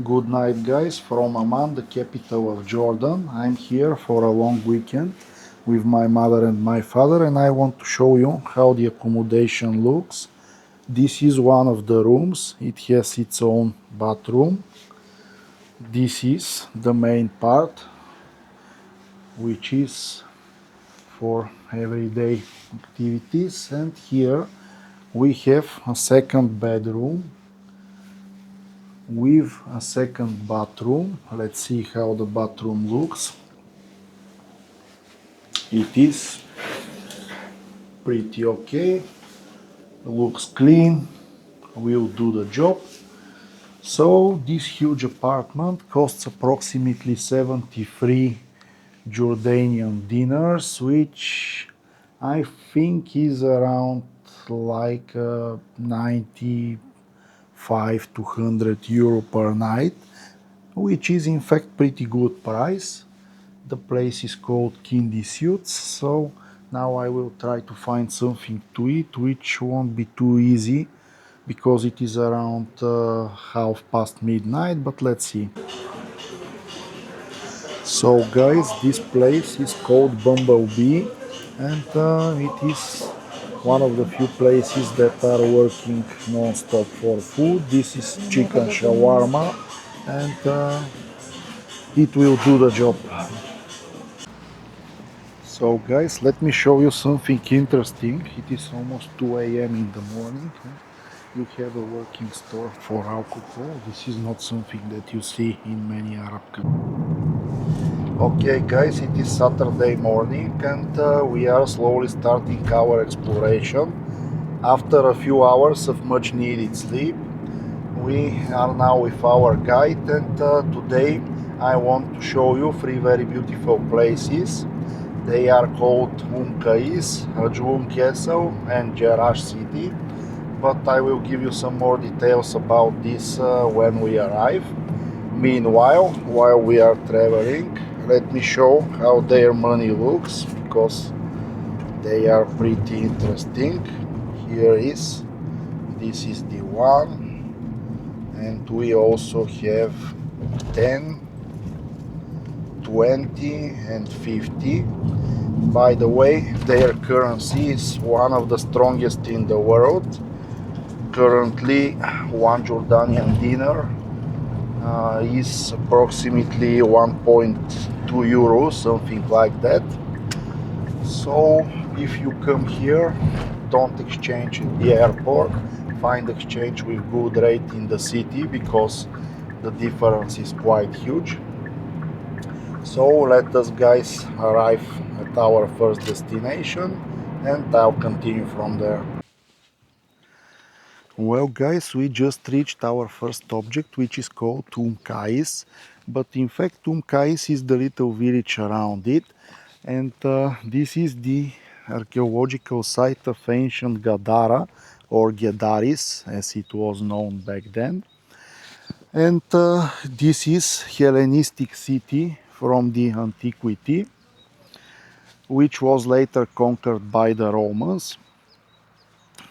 Good night, guys, from Amman, the capital of Jordan. I'm here for a long weekend with my mother and my father, and I want to show you how the accommodation looks. This is one of the rooms, it has its own bathroom. This is the main part, which is for everyday activities, and here we have a second bedroom with a second bathroom. Let's see how the bathroom looks. It is pretty okay, looks clean, will do the job. So this huge apartment costs approximately 73 Jordanian dinars, which I think is around like 95 to 100 euro per night, which is in fact pretty good price. The place is called Kindi Suits, so now I will try to find something to eat, which won't be too easy because it is around half past midnight, but let's see. So guys, this place is called Bumblebee, and it is one of the few places that are working non-stop for food. This is chicken shawarma, and it will do the job. So guys, let me show you something interesting. It is almost 2 a.m. in the morning. You have a working store for alcohol. This is not something that you see in many Arab countries. Okay guys, it is Saturday morning, and we are slowly starting our exploration. After a few hours of much needed sleep, we are now with our guide, and today I want to show you three very beautiful places. They are called Qais, Rajun Castle and Jarrah City, but I will give you some more details about this when we arrive. Meanwhile, while we are traveling, let me show how their money looks, because they are pretty interesting. Here is, this is the one, and we also have 10, 20 and 50. By the way, their currency is one of the strongest in the world. Currently, one Jordanian dinar is approximately 1.2 euros, something like that. So, if you come here, don't exchange in the airport, find exchange with good rate in the city, because the difference is quite huge. So let us guys arrive at our first destination, and I'll continue from there. Well guys, we just reached our first object, which is called Qais, but in fact Qais is the little village around it, and this is the archaeological site of ancient Gadara, or Gedaris as it was known back then. And this is Hellenistic city from the antiquity, which was later conquered by the Romans.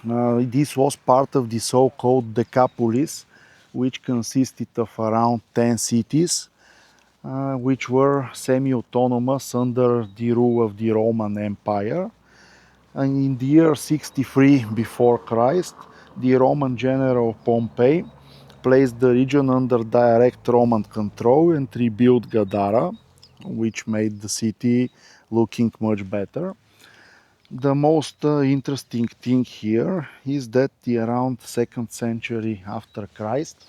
This was part of the so-called Decapolis, which consisted of around 10 cities, which were semi-autonomous under the rule of the Roman Empire. And in the year 63 before Christ, the Roman general Pompey placed the region under direct Roman control and rebuilt Gadara, which made the city looking much better. The most interesting thing here is that the around 2nd century after Christ,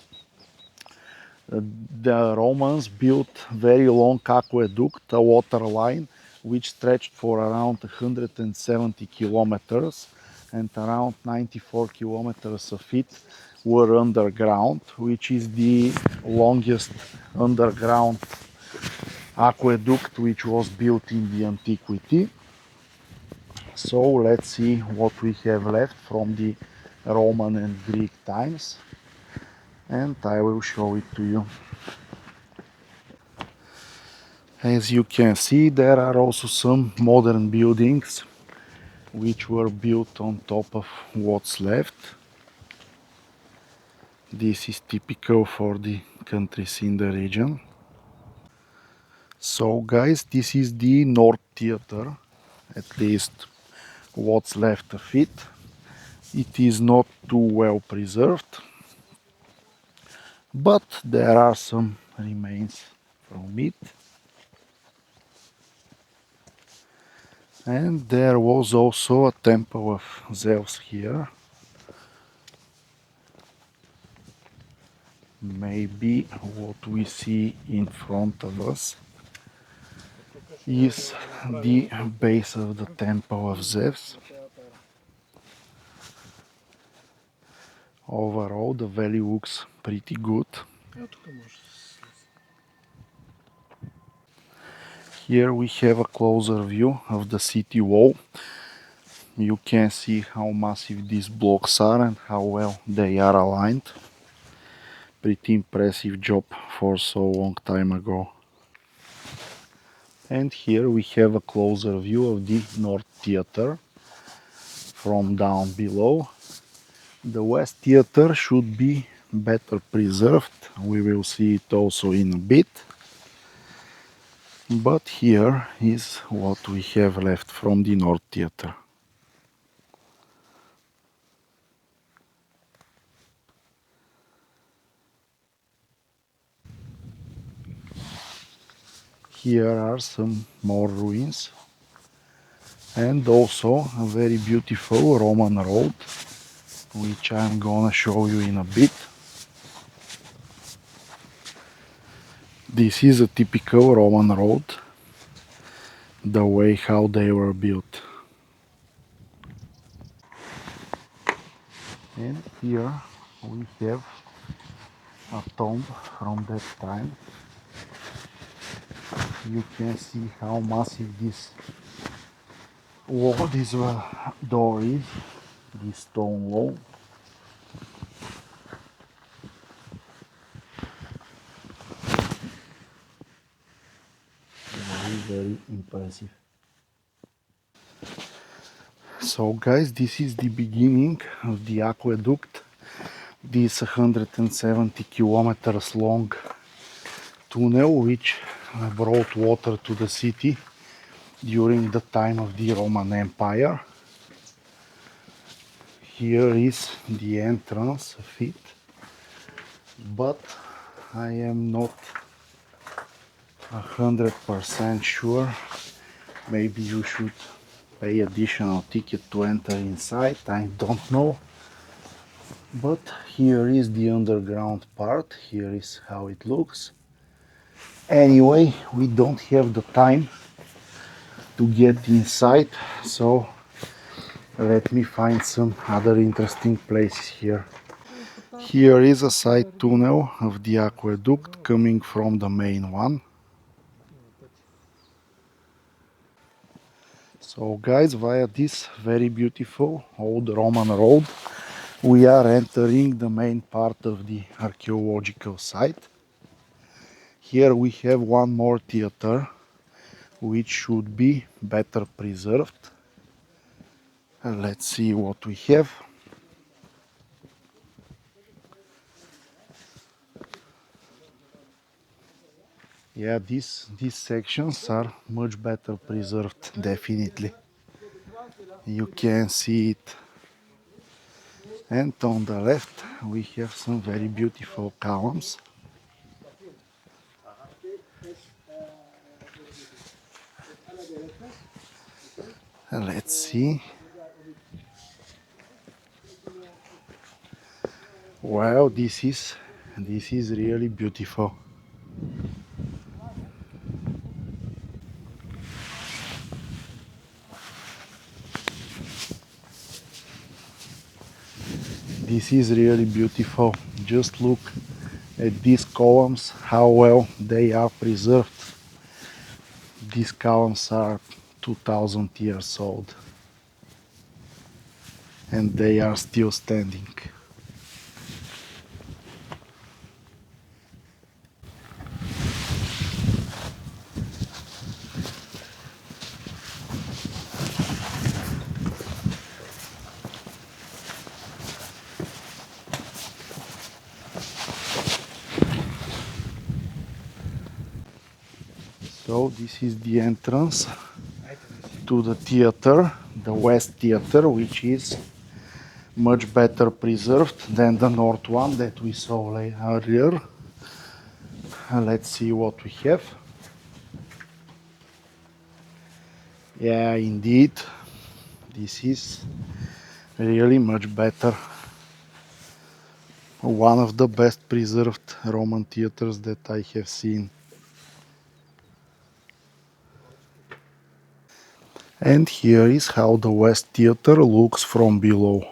the Romans built very long aqueduct, a water line, which stretched for around 170 kilometers, and around 94 kilometers of it were underground, which is the longest underground aqueduct which was built in the antiquity. So let's see what we have left from the Roman and Greek times, and I will show it to you. As you can see, there are also some modern buildings which were built on top of what's left. This is typical for the countries in the region. So guys, this is the North Theater, at least what's left of it. It is not too well preserved, but there are some remains from it. And there was also a temple of Zeus here. Maybe what we see in front of us is the base of the temple of Zeus. Overall, the valley looks pretty good. Here we have a closer view of the city wall. You can see how massive these blocks are and how well they are aligned. Pretty impressive job for so long time ago. And here we have a closer view of the North Theater from down below. The West Theater should be better preserved. We will see it also in a bit. But here is what we have left from the North Theater. Here are some more ruins and also a very beautiful Roman road, which I'm gonna show you in a bit. This is a typical Roman road, the way how they were built. And here we have a tomb from that time. You can see how massive this wall, this door is, this stone wall. Very impressive. So guys, this is the beginning of the aqueduct, this 170 kilometers long tunnel which brought water to the city during the time of the Roman Empire. Here is the entrance of it, but I am not 100% sure. Maybe you should pay additional ticket to enter inside, I don't know. But here is the underground part, here is how it looks. Anyway, we don't have the time to get inside, so let me find some other interesting places here. Here is a side tunnel of the aqueduct coming from the main one. So guys, via this very beautiful old Roman road, we are entering the main part of the archaeological site. Here we have one more theater, which should be better preserved. And let's see what we have. Yeah, these sections are much better preserved, definitely. You can see it. And on the left we have some very beautiful columns. And let's see. Wow, this is really beautiful. This is really beautiful. Just look at these columns, how well they are preserved. These columns are 2000 years old and they are still standing. So this is the entrance to the theater, the West Theater, which is much better preserved than the North one that we saw earlier. Let's see what we have. Yeah, indeed, this is really much better. One of the best preserved Roman theaters that I have seen. And here is how the West Theater looks from below.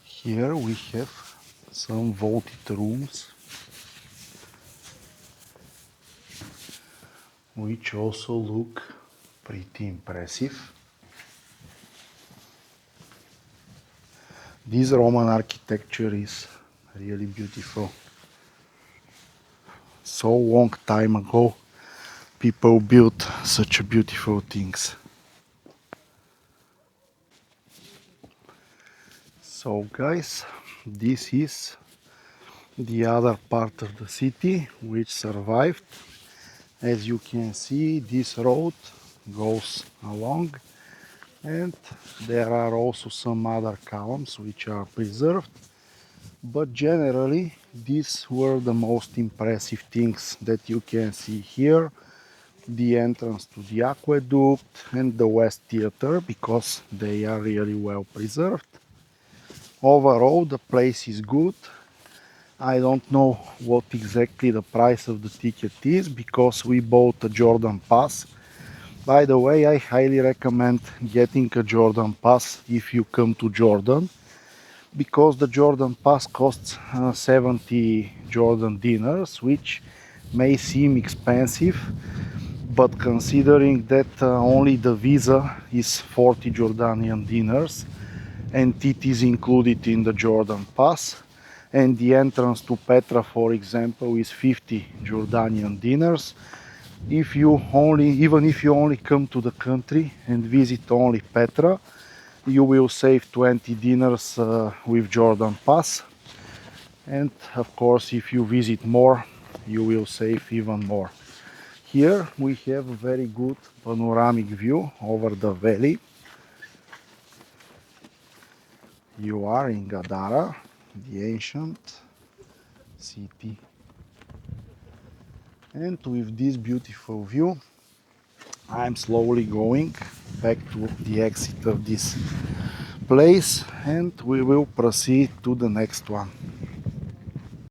Here we have some vaulted rooms, which also look pretty impressive. This Roman architecture is really beautiful. So long time ago, people built such beautiful things. So guys, this is the other part of the city which survived. As you can see, this road goes along, and there are also some other columns which are preserved. But generally, these were the most impressive things that you can see here. The entrance to the aqueduct and the West Theater, because they are really well preserved. Overall, the place is good. I don't know what exactly the price of the ticket is, because we bought a Jordan Pass. By the way, I highly recommend getting a Jordan Pass if you come to Jordan, because the Jordan Pass costs 70 Jordan dinars, which may seem expensive, but considering that only the visa is 40 Jordanian dinars and it is included in the Jordan Pass, and the entrance to Petra, for example, is 50 Jordanian dinars. Even if you only come to the country and visit only Petra, you will save 20 dinars with Jordan Pass. And of course, if you visit more, you will save even more. Here we have a very good panoramic view over the valley. You are in Gadara, the ancient city. And with this beautiful view, I'm slowly going back to the exit of this place, and we will proceed to the next one.